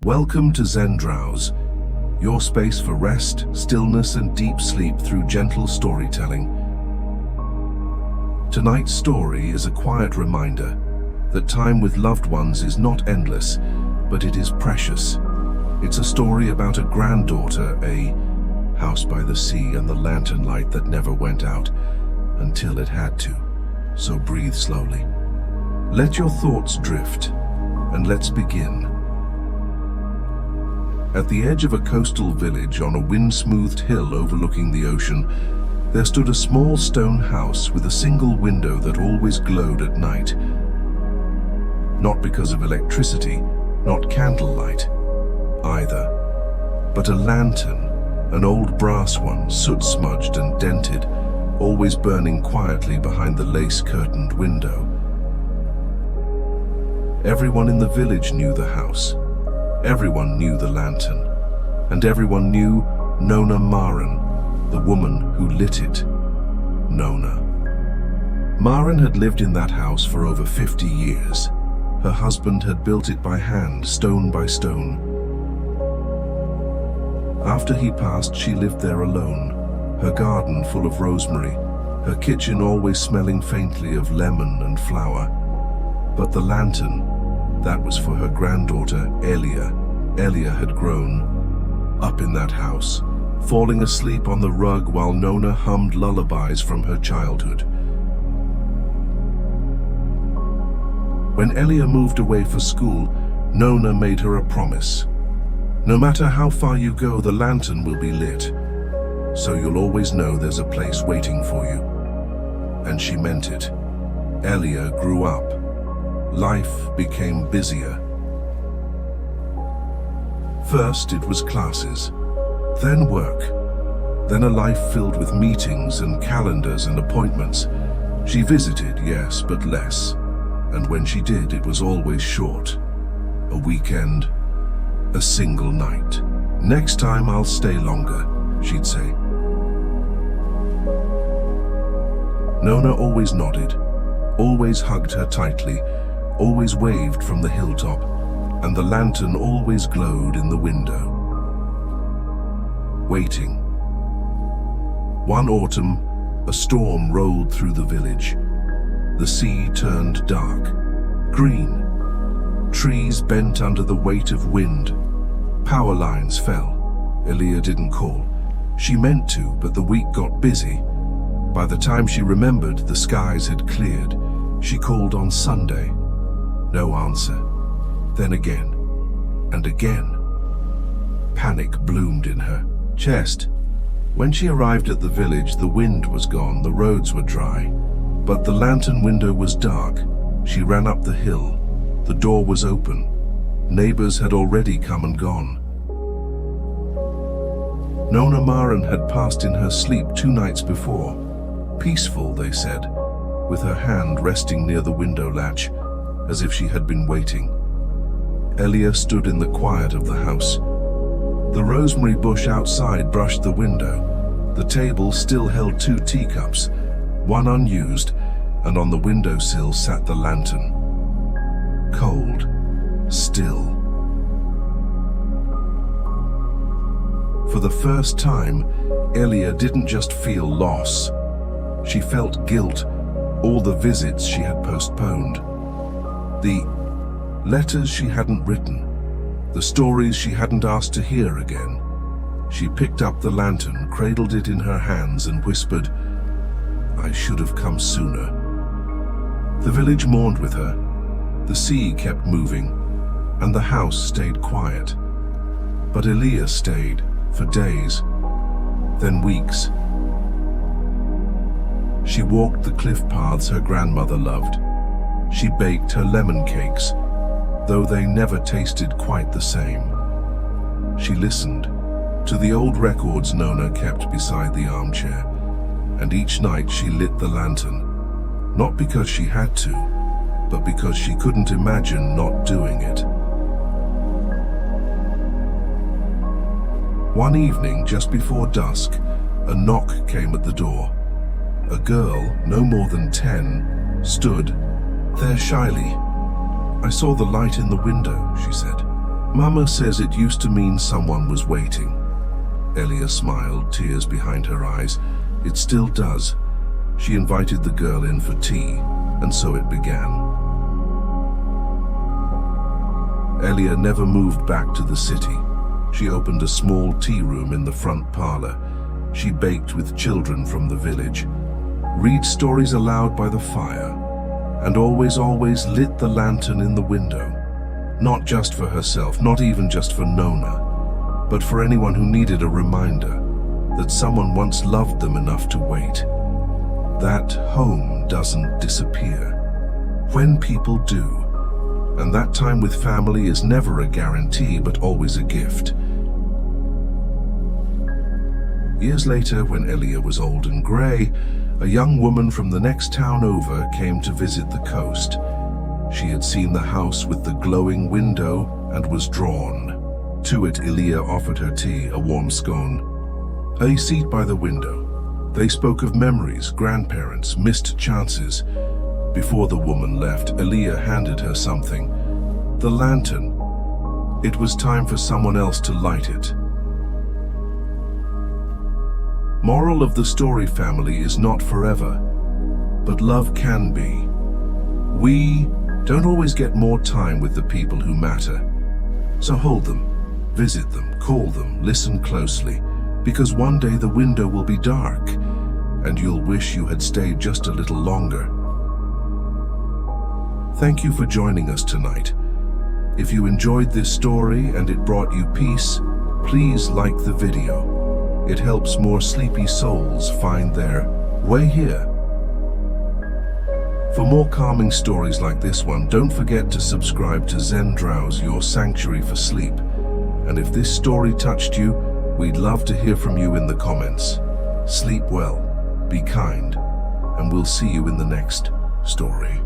Welcome to ZenDrowse, your space for rest, stillness, and deep sleep through gentle storytelling. Tonight's story is a quiet reminder that time with loved ones is not endless, but it is precious. It's a story about a granddaughter, a house by the sea, and the lantern light that never went out until it had to. So breathe slowly. Let your thoughts drift, and let's begin. At the edge of a coastal village on a wind-smoothed hill overlooking the ocean, there stood a small stone house with a single window that always glowed at night. Not because of electricity, not candlelight either, but a lantern, an old brass one, soot-smudged and dented, always burning quietly behind the lace-curtained window. Everyone in the village knew the house. Everyone knew the lantern, and everyone knew Nona Maren, the woman who lit it. Nona. Maren had lived in that house for over 50 years. Her husband had built it by hand, stone by stone. After he passed, she lived there alone, her garden full of rosemary, her kitchen always smelling faintly of lemon and flower. But the lantern, that was for her granddaughter, Elia. Elia had grown up in that house, falling asleep on the rug while Nona hummed lullabies from her childhood. When Elia moved away for school, Nona made her a promise. No matter how far you go, the lantern will be lit, so you'll always know there's a place waiting for you. And she meant it. Elia grew up. Life became busier. First it was classes, then work, then a life filled with meetings and calendars and appointments. She visited, yes, but less. And when she did, it was always short. A weekend, a single night. Next time I'll stay longer, she'd say. Nona always nodded, always hugged her tightly, always waved from the hilltop, and the lantern always glowed in the window. Waiting. One autumn, a storm rolled through the village. The sea turned dark, green. Trees bent under the weight of wind. Power lines fell. Elia didn't call. She meant to, but the week got busy. By the time she remembered, the skies had cleared. She called on Sunday. No answer. Then again, and again. Panic bloomed in her chest. When she arrived at the village, the wind was gone, the roads were dry, but the lantern window was dark. She ran up the hill. The door was open. Neighbors had already come and gone. Nona Maren had passed in her sleep 2 nights before. Peaceful, they said, with her hand resting near the window latch, as if she had been waiting. Elia stood in the quiet of the house. The rosemary bush outside brushed the window. The table still held 2 teacups, one unused, and on the windowsill sat the lantern. Cold, still. For the first time, Elia didn't just feel loss. She felt guilt, all the visits she had postponed. The letters she hadn't written, the stories she hadn't asked to hear again. She picked up the lantern, cradled it in her hands, and whispered, "I should have come sooner." The village mourned with her. The sea kept moving, and the house stayed quiet. But Elia stayed, for days, then weeks. She walked the cliff paths her grandmother loved. She baked her lemon cakes, though they never tasted quite the same. She listened to the old records Nona kept beside the armchair, and each night she lit the lantern, not because she had to, but because she couldn't imagine not doing it. One evening, just before dusk, a knock came at the door. A girl, no more than 10, stood there shyly. "I saw the light in the window," she said. Mama says it used to mean someone was waiting. Elia smiled, tears behind her eyes. It still does. She invited the girl in for tea, and so it began. Elia never moved back to the city. She opened a small tea room in the front parlor. She baked with children from the village, read stories aloud by the fire, and always lit the lantern in the window. Not just for herself, not even just for Nona, but for anyone who needed a reminder that someone once loved them enough to wait. That home doesn't disappear when people do. And that time with family is never a guarantee, but always a gift. Years later, when Elia was old and grey, a young woman from the next town over came to visit the coast. She had seen the house with the glowing window and was drawn to it. Elia offered her tea, a warm scone, a seat by the window. They spoke of memories, grandparents, missed chances. Before the woman left, Elia handed her something. The lantern. It was time for someone else to light it. Moral of the story, family is not forever, but love can be. We don't always get more time with the people who matter. So hold them, visit them, call them, listen closely, because one day the window will be dark, and you'll wish you had stayed just a little longer. Thank you for joining us tonight. If you enjoyed this story and it brought you peace, please like the video. It helps more sleepy souls find their way here. For more calming stories like this one, don't forget to subscribe to ZenDrowse, your sanctuary for sleep. And if this story touched you, we'd love to hear from you in the comments. Sleep well, be kind, and we'll see you in the next story.